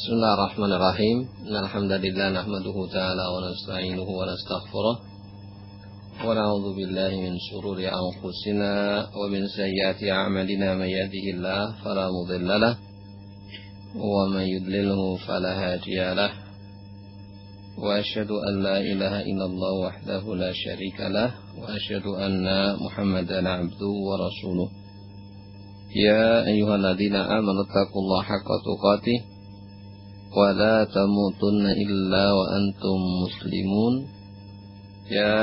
Bismillahirrahmanirrahim. Alhamdulillah nahmaduhu ta'ala wa nasta'inuhu wa nastaghfiruh wa na'udzu billahi min shururi anfusina wa min sayyiati a'malina may yahdihillahu fala mudilla lahu wa may yudlilhu fala hadiya lahu wa asyhadu an la ilaha illallah wahdahu la syarika lahu wa asyhadu anna Muhammadan 'abduhu wa rasuluh. Ya ayyuhalladzina amanu taqullaha haqqa tuqatih wa la tamutunna illa wa antum muslimun. Ya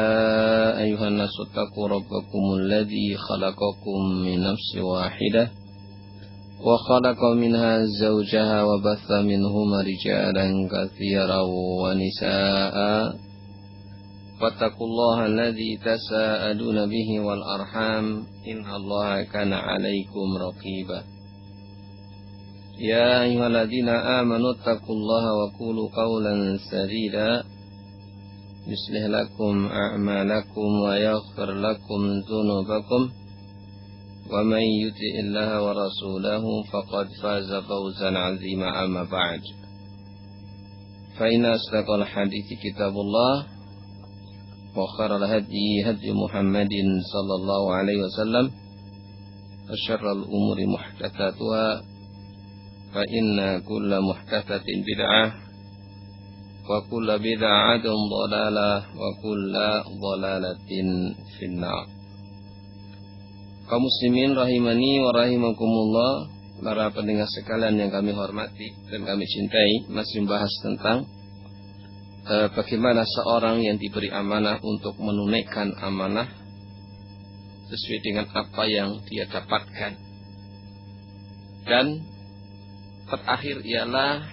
ayyuhan nasu taqu rabbakumul ladzi khalaqakum min nafsin wahidah wa khalaqa minha zawjaha wa batha minhuma rijalan katsiran wa nisaa'a wattaqullaha alladzi tasaaluna bihi wal arham innallaha kana 'alaikum raqiba. Ya ayyuhalladzina amanu taqullaha wa qulu qawlan sadida yuslih lakum a'malakum wa yaghfir lakum dzunubakum wa may yuti'illaha wa rasulahu faqad faza fawzan 'azima. Amma ba'd. Fa inna asdaqal hadithi kitabullah wa khairal hadyi hadyu Muhammadin sallallahu alaihi wasallam wa syarrul umuri muhdatsatuha fa inna kulla muhdatsatin bid'ah wa kulla bid'atin dhalalah wa kulla dhalalatin finnar. Kaum muslimin rahimani wa rahimakumullah, para pendengar sekalian yang kami hormati dan kami cintai, masih membahas tentang bagaimana seorang yang diberi amanah untuk menunaikan amanah sesuai dengan apa yang dia dapatkan. Dan terakhir ialah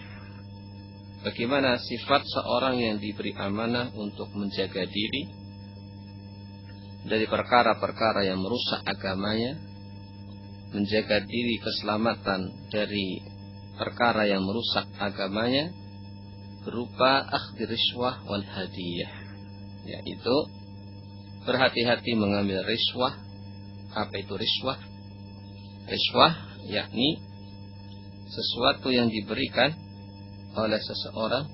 bagaimana sifat seorang yang diberi amanah untuk menjaga diri dari perkara-perkara yang merusak agamanya, menjaga diri keselamatan dari perkara yang merusak agamanya berupa akhdhi riswah wal hadiyah, yaitu berhati-hati mengambil riswah. Apa itu riswah? Riswah yakni sesuatu yang diberikan oleh seseorang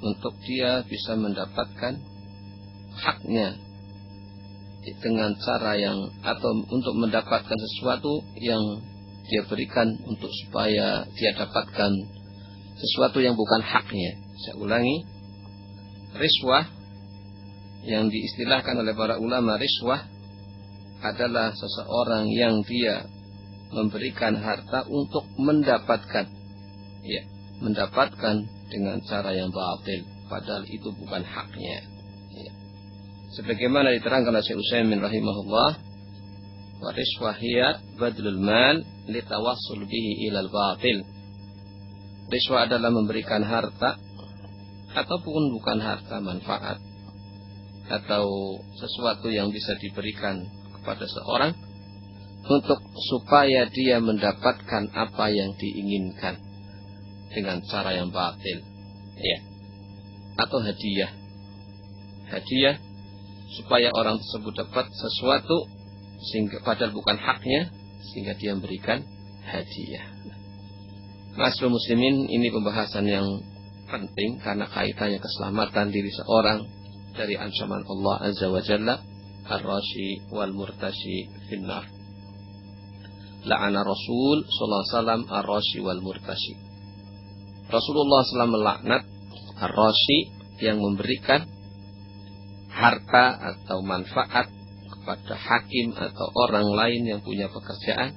untuk dia bisa mendapatkan haknya dengan cara yang, atau untuk mendapatkan sesuatu yang dia berikan untuk supaya dia dapatkan sesuatu yang bukan haknya. Saya ulangi, riswah yang diistilahkan oleh para ulama, riswah adalah seseorang yang dia memberikan harta untuk mendapatkan, mendapatkan dengan cara yang batil, padahal itu bukan haknya. Sebagaimana diterangkan oleh Syekh Utsaimin rahimahullah, wa riswah hiya badlul mal litawassul bihi ilal batil. Riswah adalah memberikan harta ataupun bukan harta, manfaat atau sesuatu yang bisa diberikan kepada seorang untuk supaya dia mendapatkan apa yang diinginkan dengan cara yang batil, atau hadiah supaya orang tersebut dapat sesuatu sehingga padahal bukan haknya, sehingga dia memberikan hadiah. Ma'asyiral muslimin, ini pembahasan yang penting karena kaitannya keselamatan diri seorang dari ancaman Allah azza wa jalla, ar-rashi wal murtashi finnar. La'ana Rasul sallallahu alaihi wasallam ar-rashi wal murtashi. Rasulullah SAW melaknat ar-rashi, yang memberikan harta atau manfaat kepada hakim atau orang lain yang punya pekerjaan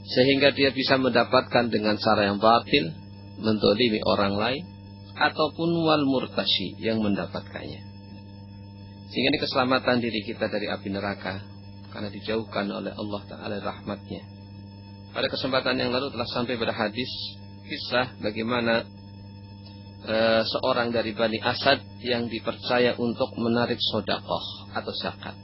sehingga dia bisa mendapatkan dengan cara yang batil, menzalimi orang lain, ataupun wal murtashi, yang mendapatkannya. Sehingga ini keselamatan diri kita dari api neraka, karena dijauhkan oleh Allah Ta'ala rahmatnya. Pada kesempatan yang lalu telah sampai pada hadis kisah bagaimana seorang dari Bani Asad yang dipercaya untuk menarik sedekah atau zakat.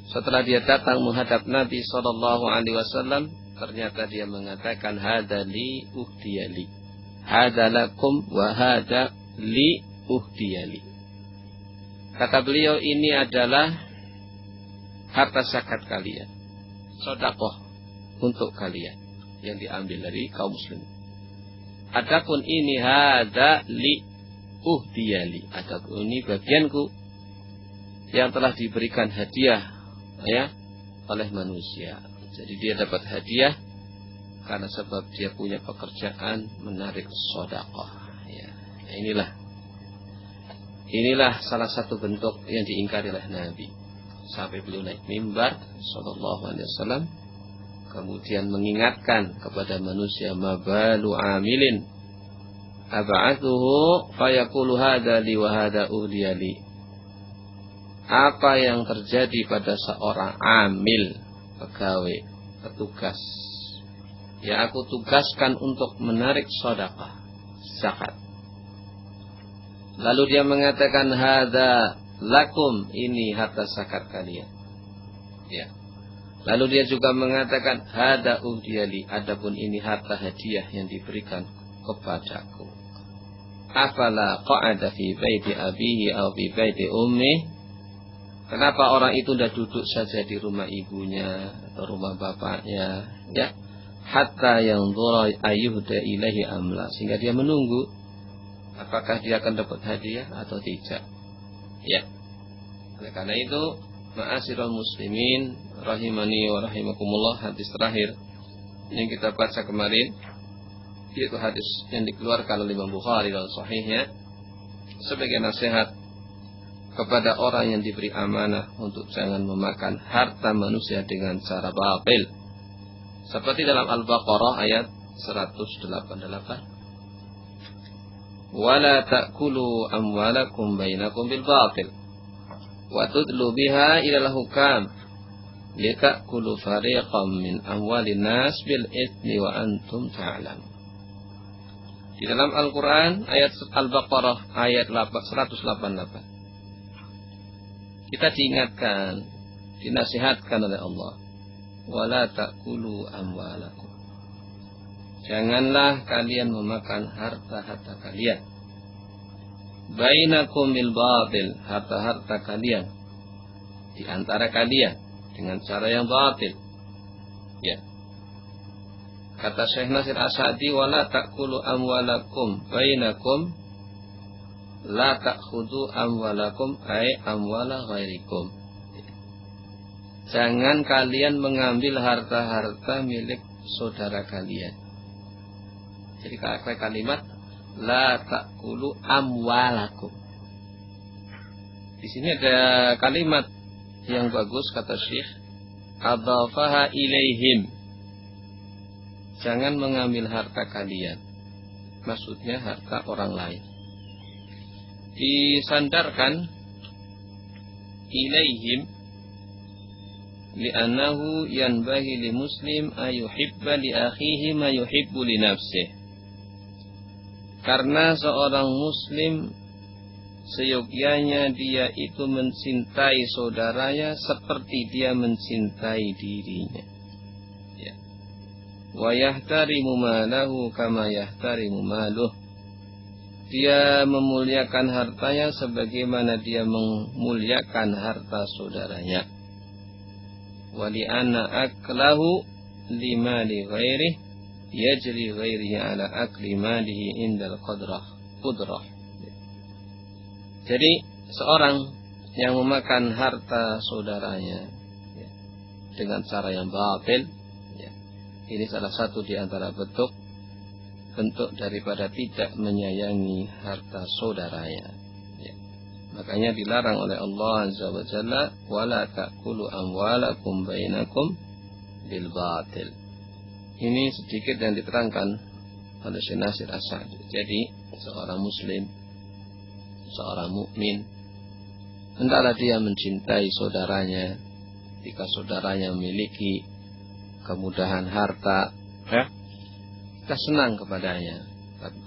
Setelah dia datang menghadap Nabi SAW, ternyata dia mengatakan, hada li uhdiyali, hada lakum wa hada li uhdiyali. Kata beliau, ini adalah harta zakat kalian, sedekah untuk kalian yang diambil dari kaum muslim. Adapun ini hadza li uhdiyali, adapun ini bagianku yang telah diberikan hadiah ya oleh manusia. Jadi dia dapat hadiah karena sebab dia punya pekerjaan menarik sedekah ya. Inilah salah satu bentuk yang diingkari oleh Nabi. Sampai beliau naik mimbar sallallahu alaihi wasallam kemudian mengingatkan kepada manusia, mabalu amilin ab'athuhu fayaqulu hadza li wa hadza uhdiyali. Apa yang terjadi pada seorang amil, pegawai, petugas, ya aku tugaskan untuk menarik sedekah, zakat. Lalu dia mengatakan hadza lakum, ini harta zakat kalian. Ya. Lalu dia juga mengatakan hadza uhdiyali, adapun ini harta hadiah yang diberikan kepadaku. Afala qa'ada fi baiti abihi aw fi baiti ummi? Kenapa orang itu tidak duduk saja di rumah ibunya atau rumah bapaknya, ya? Hatta yanzura ayyuhda ilaihi amla, sehingga dia menunggu apakah dia akan dapat hadiah atau tidak. Ya. Oleh karena itu, ma'asyiral muslimin rahimani wa rahimakumullah, hadis terakhir yang kita baca kemarin yaitu hadis yang dikeluarkan oleh Imam Bukhari dalam sahihnya sebagai nasihat kepada orang yang diberi amanah untuk jangan memakan harta manusia dengan cara batil. Seperti dalam Al-Baqarah ayat 188. Wala ta'kulu amwalakum bainakum bil batil wa tudlu biha ila al-hukam litakulu fariqam min amwalin nas bil itsmi wa antum ta'lamun. Di dalam Al-Quran ayat Al-Baqarah ayat 188 kita diingatkan, dinasihatkan oleh Allah, wala ta'kulu amwalakum, janganlah kalian memakan harta-harta kalian bainakum bil batil, harta-harta kalian di antara kalian dengan cara yang batil. Ya. Kata Syekh Nasir As-Sa'di, wala ta'kulu amwalakum bainakum la ta'khudhu amwalakum ay amwala ghairikum. Jangan kalian mengambil harta-harta milik saudara kalian. Jadi kalimat la ta'kulu amwalakum. Di sini ada kalimat yang bagus kata Syekh, adhafaha ilaihim. Jangan mengambil harta kalian. Maksudnya harta orang lain. Disandarkan ilaihim li'annahu yanbaghi li muslim ayuhibba li akhihi ma yuhibbu li nafsihi. Karena seorang muslim seyogyanya dia itu mencintai saudaranya seperti dia mencintai dirinya. Wa yahtarimu malahu kama yahtarimu maluh. Dia memuliakan hartanya sebagaimana dia memuliakan harta saudaranya. Wa li anna aklahu lima li ghairihi yajri ghairihi ala akli malihi indal qudrah. Jadi seorang yang memakan harta saudaranya dengan cara yang batil, ini salah satu di antara bentuk daripada tidak menyayangi harta saudaranya. Ya. Makanya dilarang oleh Allah Azza wa Jalla, wala ta'kulu amwalakum bainakum bil batil. Ini sedikit yang diterangkan oleh Syekh Nasir As-Sa'di. Jadi seorang muslim, seorang mukmin, hendaklah dia mencintai saudaranya jika saudaranya memiliki kemudahan harta, ya, kita senang kepadanya,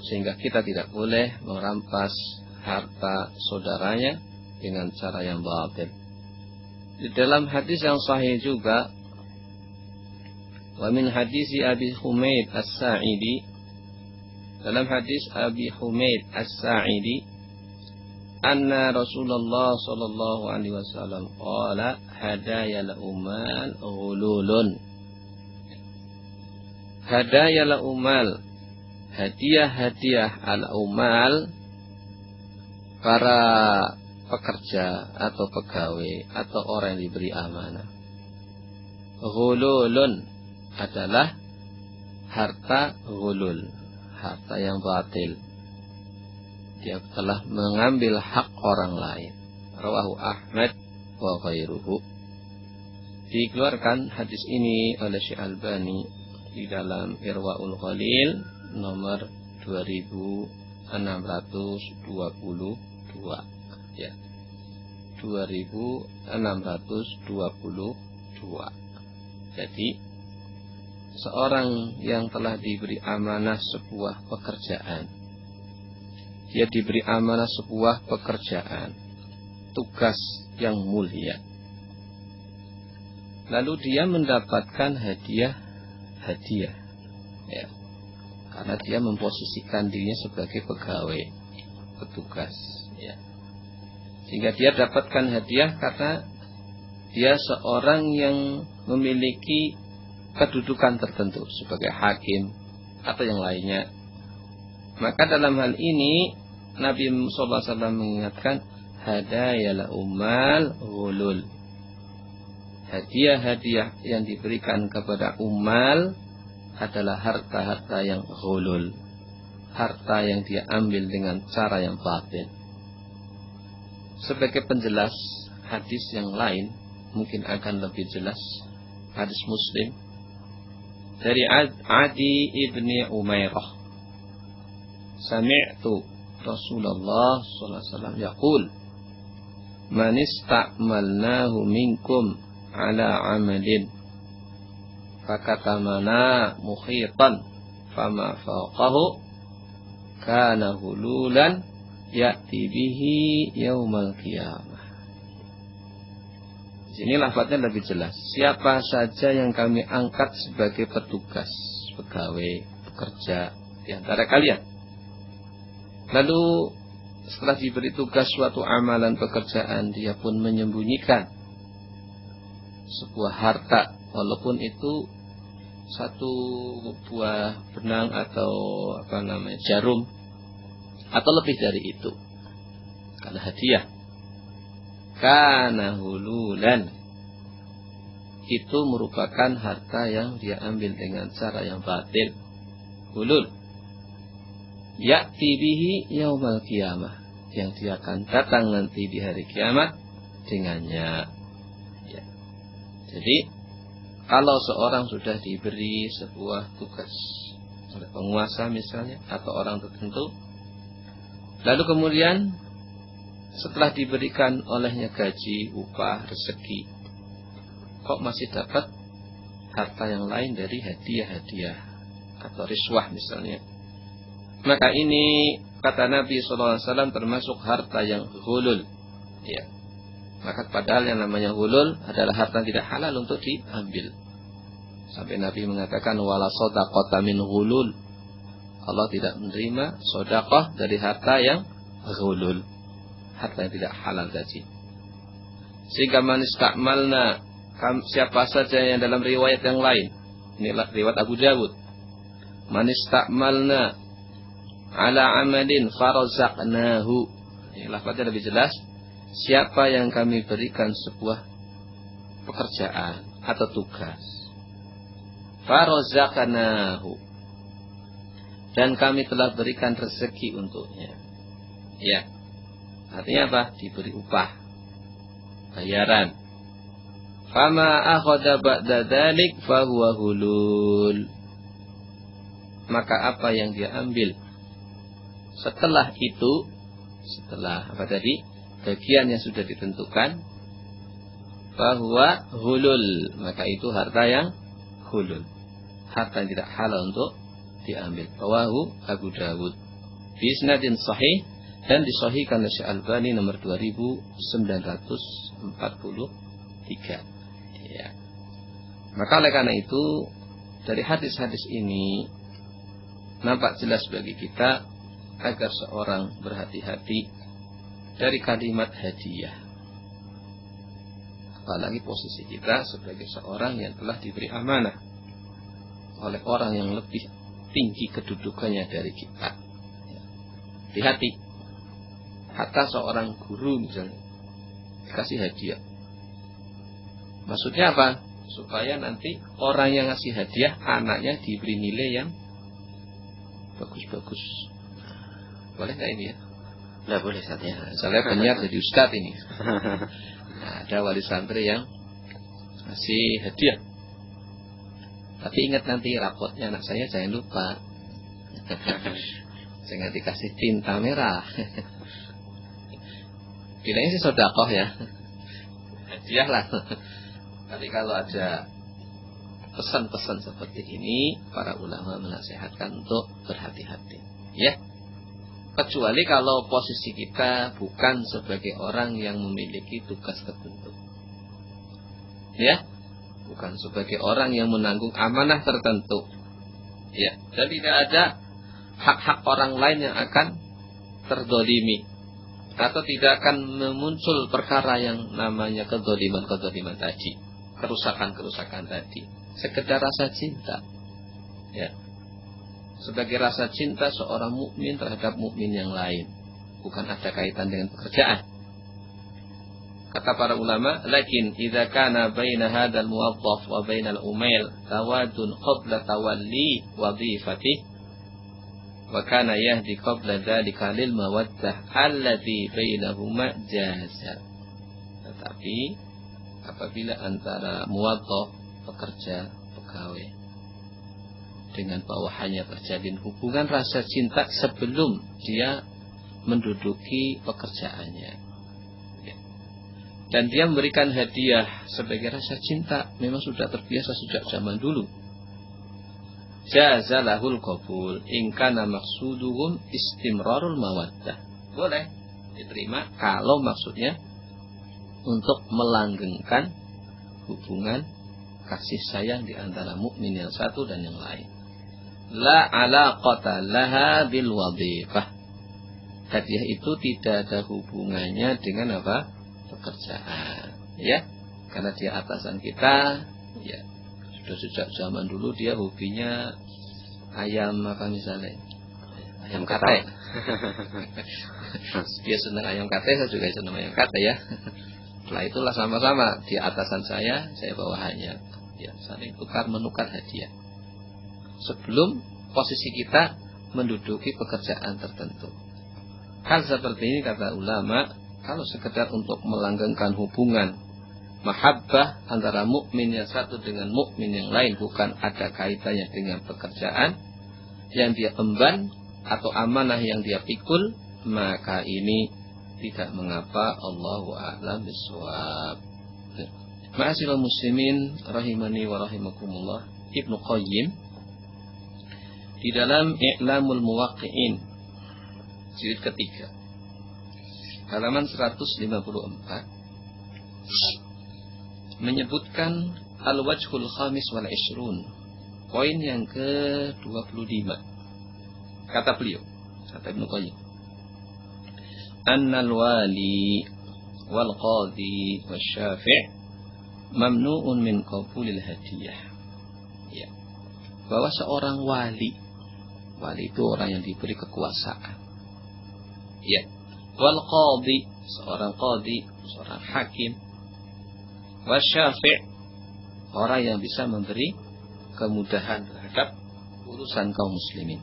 sehingga kita tidak boleh merampas harta saudaranya dengan cara yang batil. Di dalam hadis yang sahih juga, wa min hadisi Abi Humaid As-Sa'idi, dalam hadis Abi Humaid As-Sa'idi, anna Rasulullah sallallahu alaihi wasallam qala hadayal umal ghululun. Hadayal umal, hadiah-hadiah al-umal, para pekerja atau pegawai atau orang yang diberi amanah. Ghululun adalah harta ghulul, harta yang batil. Dia telah mengambil hak orang lain. Rawahu Ahmad wa ghairuhu. Dikeluarkan hadis ini oleh Syekh Albani di dalam Irwaul Ghalil nomor 2622, ya. 2622. Jadi seorang yang telah diberi amanah sebuah pekerjaan, dia diberi amanah sebuah pekerjaan, tugas yang mulia, lalu dia mendapatkan hadiah, ya, karena dia memposisikan dirinya sebagai pegawai, petugas, ya, sehingga dia dapatkan hadiah karena dia seorang yang memiliki kedudukan tertentu sebagai hakim atau yang lainnya. Maka dalam hal ini Nabi SAW mengingatkan hadayal umal ghulul. Hadiah-hadiah yang diberikan kepada umal adalah harta-harta yang ghulul, harta yang dia ambil dengan cara yang batil. Sebagai penjelas hadis yang lain mungkin akan lebih jelas, hadis Muslim dari Adi ibni Umairah, sami'tu Rasulullah sallallahu alaihi wasallam yaqul, man ista'malnahu minkum ala amalin fakatamana mukhitan fama fawqahu kana hululan ya'ti bihi yaumal qiyamah. Di sini lafadznya lebih jelas. Siapa saja yang kami angkat sebagai petugas, pegawai, pekerja di antara kalian, lalu setelah diberi tugas suatu amalan pekerjaan, dia pun menyembunyikan sebuah harta, walaupun itu satu buah benang atau jarum, atau lebih dari itu, karena hadiah, kana hululan, itu merupakan harta yang dia ambil dengan cara yang batil, hulul, ya'ti bihi yaumal qiyamah, yang dia akan datang nanti di hari kiamat dengannya, ya. Jadi kalau seorang sudah diberi sebuah tugas oleh penguasa misalnya atau orang tertentu, lalu kemudian setelah diberikan olehnya gaji, upah, rezeki, kok masih dapat harta yang lain dari hadiah-hadiah atau riswah misalnya, maka ini kata Nabi SAW termasuk harta yang ghulul, ya. Maka padahal yang namanya ghulul adalah harta tidak halal untuk diambil. Sampai Nabi mengatakan wala shadaqata min ghulul, Allah tidak menerima sedekah dari harta yang ghulul, harta yang tidak halal tadi. Sehingga man istakmalna, siapa saja yang dalam riwayat yang lain, inilah riwayat Abu Dawud, man istakmalna ala amalin farazaqnahu, ini lafaznya lebih jelas, siapa yang kami berikan sebuah pekerjaan atau tugas, farazaqnahu, dan kami telah berikan rezeki untuknya, ya. Artinya apa? Diberi upah, bayaran. Fama akhadha ba'da dzalik fahuwa hulul. Maka apa yang dia ambil setelah itu, setelah apa tadi? Bagian yang sudah ditentukan, fahuwa hulul, maka itu harta yang hulul, harta yang tidak halal untuk diambil. Rawahu Abu Dawud bi isnadin sahih, dan disahihkan oleh Syekh Albani nomor 2943. Ya. Maka oleh karena itu dari hadis-hadis ini nampak jelas bagi kita agar seorang berhati-hati dari kalimat hadiah. Apalagi posisi kita sebagai seorang yang telah diberi amanah oleh orang yang lebih tinggi kedudukannya dari kita. Hati-hati. Hatta seorang guru misalnya dikasih hadiah. Maksudnya apa? Supaya nanti orang yang ngasih hadiah anaknya diberi nilai yang bagus-bagus. Boleh nggak ini ya? Nggak boleh Ustaz ya. Saya penyiar jadi ustadz ini. Nah, ada wali santri yang ngasih hadiah. Tapi ingat nanti rapotnya anak saya jangan lupa. Jangan dikasih tinta merah. Bilangnya sih sedekah ya. Hadiah lah. Tapi kalau ada pesan-pesan seperti ini, para ulama menasihatkan untuk berhati-hati. Ya. Kecuali kalau posisi kita bukan sebagai orang yang memiliki tugas tertentu. Ya. Bukan sebagai orang yang menanggung amanah tertentu. Ya. Dan tidak ada hak-hak orang lain yang akan terdolimi. Atau tidak akan muncul perkara yang namanya kedoliman-kedoliman tadi. Kerusakan-kerusakan tadi. Sekedar rasa cinta. Ya. Sebagai rasa cinta seorang mukmin terhadap mukmin yang lain. Bukan ada kaitan dengan pekerjaan. Kata para ulama, lakin idza kana baina hadzal muwaddaf wa bainal umail tawadun qabla tawalli wadhifatihi wa kana yahdi qabla dzalika lil mawaddah allati bainahuma jaza. Tetapi apabila antara muwaddaf pekerja pegawai dengan bawahannya terjalin hubungan rasa cinta sebelum dia menduduki pekerjaannya, dan dia memberikan hadiah sebagai rasa cinta, memang sudah terbiasa sejak zaman dulu, jazalahul qabul in kana maqsuduhum istimrarul mawaddah. Boleh diterima kalau maksudnya untuk melanggengkan hubungan kasih sayang di antara mukmin yang satu dan yang lain. La alaqata laha bil wadhifah. Hadiah itu tidak ada hubungannya dengan apa? Pekerjaan. Ya. Karena dia atasan kita, ya. Sudah sejak zaman dulu dia hobinya ayam apa misalnya? Ayam kate. Dia senang ayam kate, saya juga senang ayam kate ya. Setelah itulah sama-sama dia atasan saya bawahannya. Ya, saling tukar menukar hadiah. Sebelum posisi kita menduduki pekerjaan tertentu. Hal seperti ini kata ulama, kalau sekedar untuk melanggengkan hubungan mahabbah antara mukmin yang satu dengan mukmin yang lain, bukan ada kaitannya dengan pekerjaan yang dia emban atau amanah yang dia pikul, maka ini tidak mengapa. Allahu a'lam bishawab. Ma'asyiral muslimin rahimani wa rahimakumullah, Ibnu Qayyim di dalam I'lamul Muwaqqi'in jilid ketiga halaman 154 menyebutkan al-wajhul khamis wal ishrun, poin yang ke-25. Kata beliau, kata Ibnu Qayyim, annal wali wal qadhi wasyafi' mamnu'un min qabulil hadiyah. Ya. Bahwa seorang wali itu orang yang diberi kekuasaan. Ya. Wal qadhi, seorang qadhi, seorang hakim. Wasyafi', orang yang bisa memberi kemudahan terhadap urusan kaum muslimin.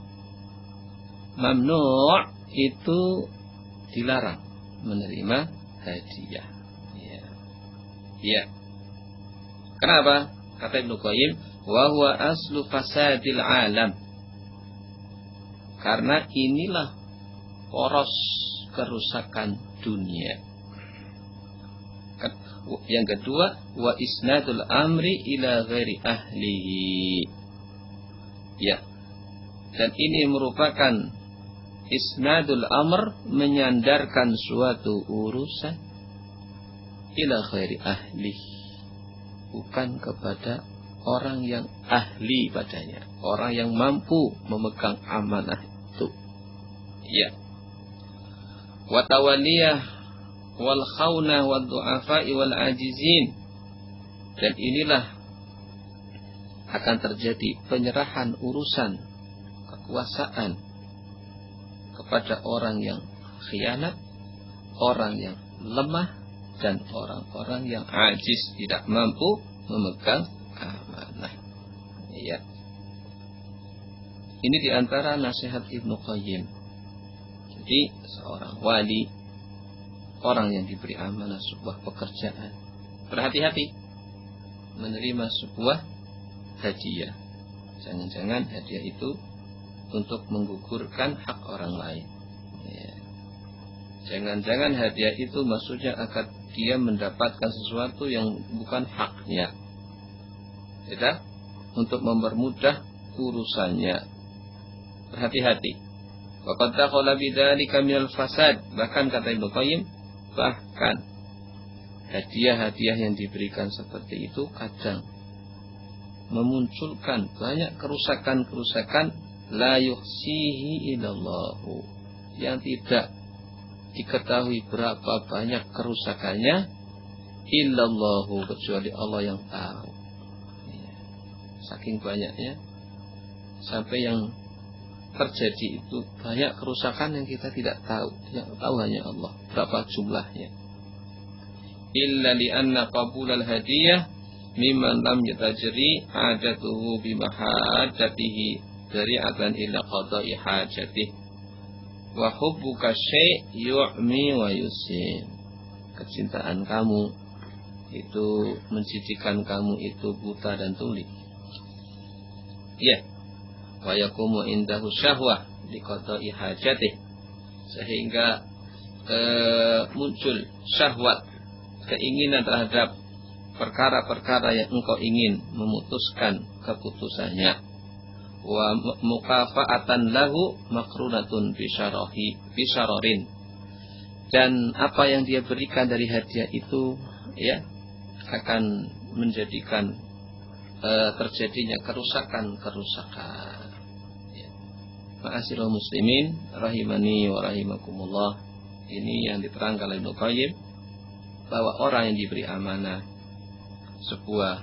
Mamnu' itu dilarang menerima hadiah. Ya. Ya. Kenapa? Kata Ibnu Qayyim, wa huwa aslu fasadil alam. Karena inilah poros kerusakan dunia. Yang kedua, wa isnadul amri ila ghairi ahlihi. Ya. Dan ini merupakan isnadul amr, menyandarkan suatu urusan ila ghairi ahlihi, bukan kepada orang yang ahli padanya, orang yang mampu memegang amanah itu. Ya. Wa tawaliyah wal khawna wal du'afa'i wal ajizin. Dan inilah akan terjadi penyerahan urusan kekuasaan kepada orang yang khianat, orang yang lemah, dan orang-orang yang ajiz, tidak mampu memegang amanah. Ya. Ini diantara nasihat Ibnu Qayyim. Jadi seorang wali, orang yang diberi amanah sebuah pekerjaan, berhati-hati menerima sebuah hadiah. Jangan-jangan hadiah itu untuk menggugurkan hak orang lain. Ya. Jangan-jangan hadiah itu maksudnya agar dia mendapatkan sesuatu yang bukan haknya. Tidak? Untuk mempermudah urusannya. Berhati-hati. Waqad taqala bidzalika minal fasad. Bahkan kata Ibnu Qayyim, bahkan hadiah-hadiah yang diberikan seperti itu kadang memunculkan banyak kerusakan-kerusakan la yuhsihi illallahu, yang tidak diketahui berapa banyak kerusakannya, illallahu, kecuali Allah yang tahu. Saking banyaknya sampai yang terjadi itu banyak kerusakan yang kita tidak tahu, yang tahu hanya Allah berapa jumlahnya. Illa li'anna qabulal hadiyah mimman lam yatajri hajatuhu bimahajatihi dari'atan ila qada'i hajatihi wa hubbuka syai' yu'mi wa yusim. Kecintaan kamu itu menjadikan kamu itu buta dan tuli. Ya. Wa yaqumu indahu syahwah liqada'i hajatihi, sehingga muncul syahwat, keinginan terhadap perkara-perkara yang engkau ingin memutuskan keputusannya. Wa mukafa'atan lahu makrunatun bisyararin, dan apa yang dia berikan dari hadiah itu ya akan menjadikan terjadinya kerusakan-kerusakan. Ya. Ma'asyiral muslimin rahimani wa rahimakumullah. Ini yang diterangkan oleh Ibnu Qayyim, bahwa orang yang diberi amanah, sebuah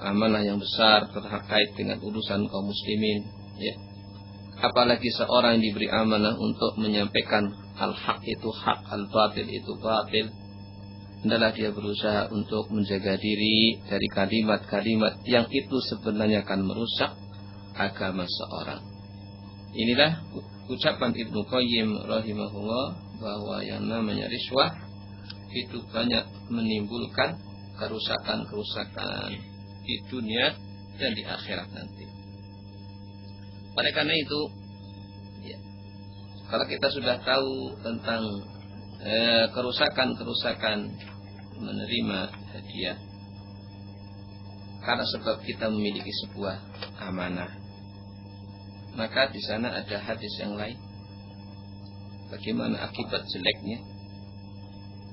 amanah yang besar terkait dengan urusan kaum muslimin, ya. Apalagi seorang yang diberi amanah untuk menyampaikan al-haq itu hak, al-batil itu batil, hendaklah dia berusaha untuk menjaga diri dari kalimat-kalimat yang itu sebenarnya akan merusak agama seorang. Inilah ucapan Ibnu Qayyim rahimahullah, bahwa yang namanya riswah itu banyak menimbulkan kerusakan-kerusakan di dunia dan di akhirat nanti. Oleh karena itu, ya, kalau kita sudah tahu tentang kerusakan-kerusakan menerima hadiah, karena sebab kita memiliki sebuah amanah, maka di sana ada hadis yang lain. Bagaimana akibat jeleknya?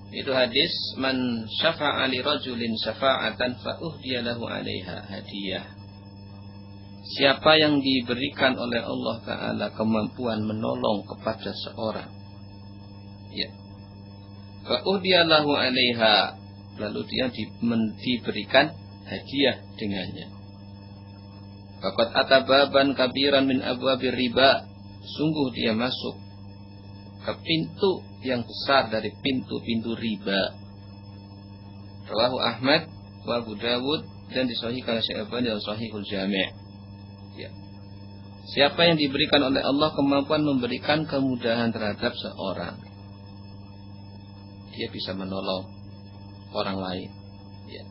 Itu hadis, man syafa'a li rajulin syafa'atan fa uhdiya lahu 'alaiha hadiyah. Siapa yang diberikan oleh Allah Ta'ala kemampuan menolong kepada seorang, ya, fa uhdiya lahu 'alaiha, lalu dia diberikan hadiah dengannya. Faqad atababan kabiran min abwabir riba, sungguh dia masuk ke pintu yang besar dari pintu-pintu riba. Rawahu Ahmad wa Abu Dawud, dan disahihkan Syekh Albani dalam Shahihul Jami'. Ya. Siapa yang diberikan oleh Allah kemampuan memberikan kemudahan terhadap seorang, dia bisa menolong orang lain. Ya.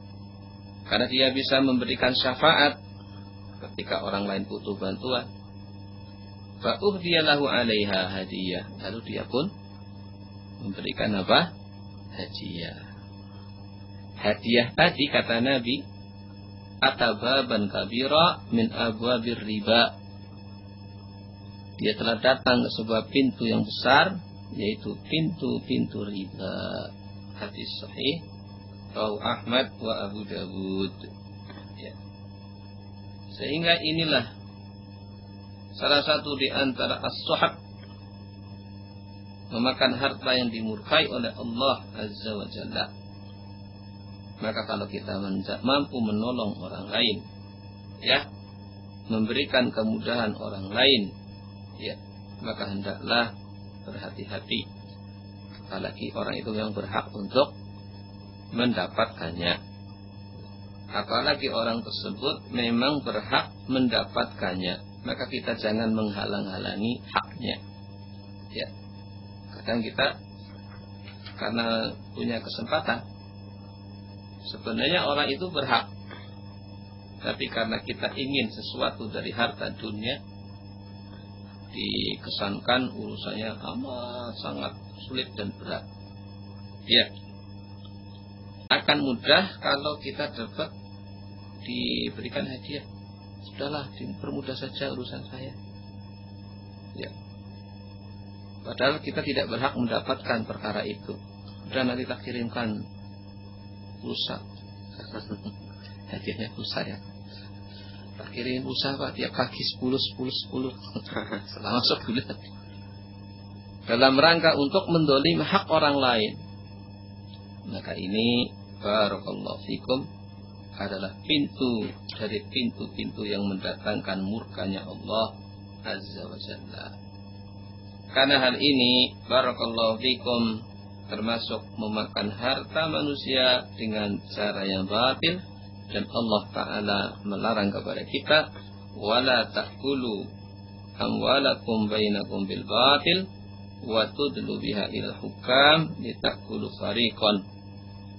Karena dia bisa memberikan syafaat ketika orang lain butuh bantuan. Fa uhdiya lahu 'alaiha hadiyah, lalu dia pun memberikan apa? Hadiah. Hadiah tadi kata Nabi, atababan kabira min abwabir riba. Dia telah datang ke sebuah pintu yang besar, yaitu pintu-pintu riba. Hadis sahih rawahu Ahmad wa Abu Dawud. Ya. Sehingga inilah salah satu di antara as-suhab, memakan harta yang dimurkai oleh Allah Azza wa Jalla. Maka kalau kita mampu menolong orang lain, ya, memberikan kemudahan orang lain, ya, maka hendaklah berhati-hati. Apalagi orang itu yang berhak untuk mendapatkannya. Apalagi orang tersebut memang berhak mendapatkannya, maka kita jangan menghalang-halangi haknya. Ya, kadang kita karena punya kesempatan, sebenarnya orang itu berhak, tapi karena kita ingin sesuatu dari harta dunia, dikesankan urusannya amat sangat sulit dan berat. Ya, akan mudah kalau kita dapat diberikan hadiah. Sudahlah, dipermudah saja urusan saya. Ya. Padahal kita tidak berhak mendapatkan perkara itu. Udah, nanti tak kirimkan pulsa. Hadiahnya pulsa ya. Tak kirim pulsa Pak, tiap pagi 10 selama sebulan. Dalam rangka untuk mendolim hak orang lain. Maka ini barakallahu fikum adalah pintu dari pintu-pintu yang mendatangkan murkanya Allah Azza wa Jalla. Karena hal ini barakallahu fikum termasuk memakan harta manusia dengan cara yang batil, dan Allah Ta'ala melarang kepada kita, wala ta'kulu amwalakum bainakum bil batil wa tudlu biha ilal hukam litakulu fariqan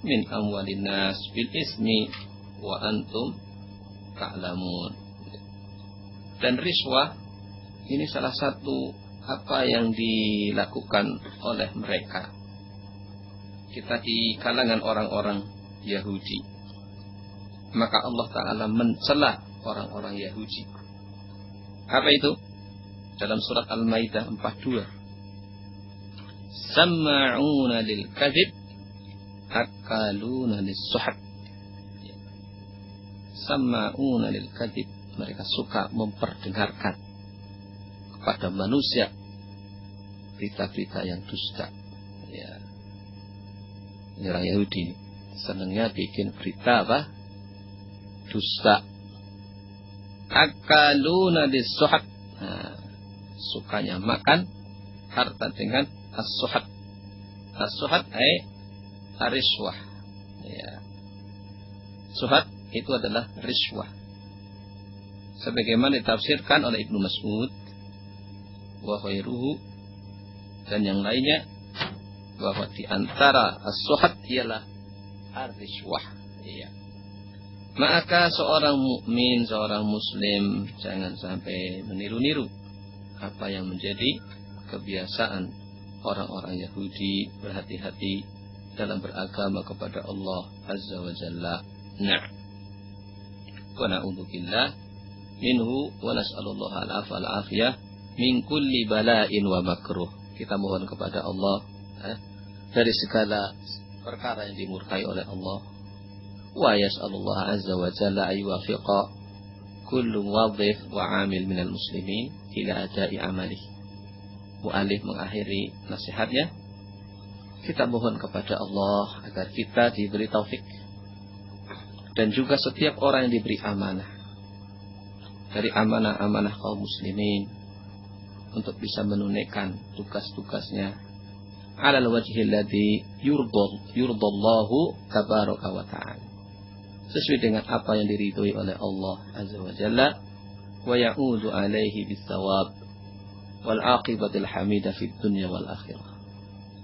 min amwalin nas bil ismi wa antum ta'lamun. Dan riswah ini salah satu apa yang dilakukan oleh mereka. Kita di kalangan orang-orang Yahudi, maka Allah Ta'ala mencela orang-orang Yahudi. Apa itu? Dalam surat Al-Maidah 42, Samma'una lil kadhib akaluna lis-suhad. Samma'una lil kadhib, mereka suka memperdengarkan kepada manusia berita-berita yang dusta. Ya, ini orang Yahudi senangnya bikin berita apa? Dusta. Akaluna lis-suhad. Nah, sukanya makan harta dengan as-suhad. As-suhad riswah. Ya. Suhad itu adalah riswah. Sebagaimana ditafsirkan oleh Ibnu Mas'ud wa khairuhu dan yang lainnya, bahwa di antara as-suhad ialah ar-riswah. Iya. Maka seorang mukmin, seorang muslim jangan sampai meniru-niru apa yang menjadi kebiasaan orang-orang Yahudi. Berhati-hati dalam beragama kepada Allah Azza wa Jalla. Nah, wa na'udzubillah minhu wa nas'alullah al-'afwa wal-'afiyah min kulli bala'in wa makruh. Kita mohon kepada Allah dari segala perkara yang dimurkai oleh Allah. Wa yas'alullah azza wa jalla ayuwafiqa kullu muwadhif wa 'amil minal muslimin ila ada'i amalih. Mu'alif mengakhiri nasihatnya, kita mohon kepada Allah agar kita diberi taufik, dan juga setiap orang yang diberi amanah dari amanah-amanah kaum muslimin untuk bisa menunaikan tugas-tugasnya alal wajhil ladzi yurdallahu tabaraka wa ta'ala, sesuai dengan apa yang diridhoi oleh Allah Azza wa Jalla, wa ya'udu alaihi bis-shawab wal 'aqibatul hamidah fid dunya wal akhirah.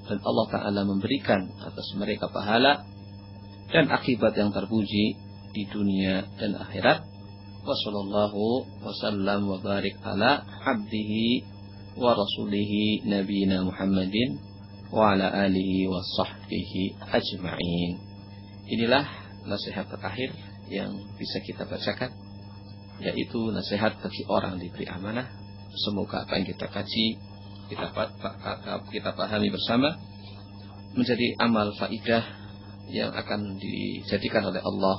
Dan Allah Ta'ala memberikan atas mereka pahala dan akibat yang terpuji di dunia dan akhirat. Wa sallallahu wa sallam wa barik ala abdihi wa rasulihi nabiyina Muhammadin wa ala alihi wa sahbihi ajma'in. Inilah nasihat terakhir yang bisa kita bacakan, yaitu nasihat bagi orang diberi amanah. Semoga apa yang kita kaji, kita pahami bersama, menjadi amal faidah yang akan dijadikan oleh Allah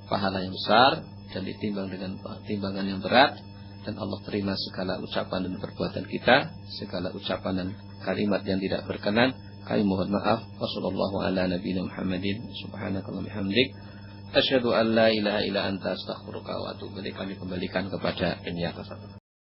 pahala yang besar dan ditimbang dengan timbangan yang berat, dan Allah terima segala ucapan dan perbuatan kita, segala ucapan dan kalimat yang tidak berkenan. Kami mohon maaf. Wassallallahu ala nabiyina Muhammadin subhanakallahumma bihamdik Asyhadu an la ilaha illa anta astaghfiruka wa atubu ilaik. Kami kembalikan kepada penyiar.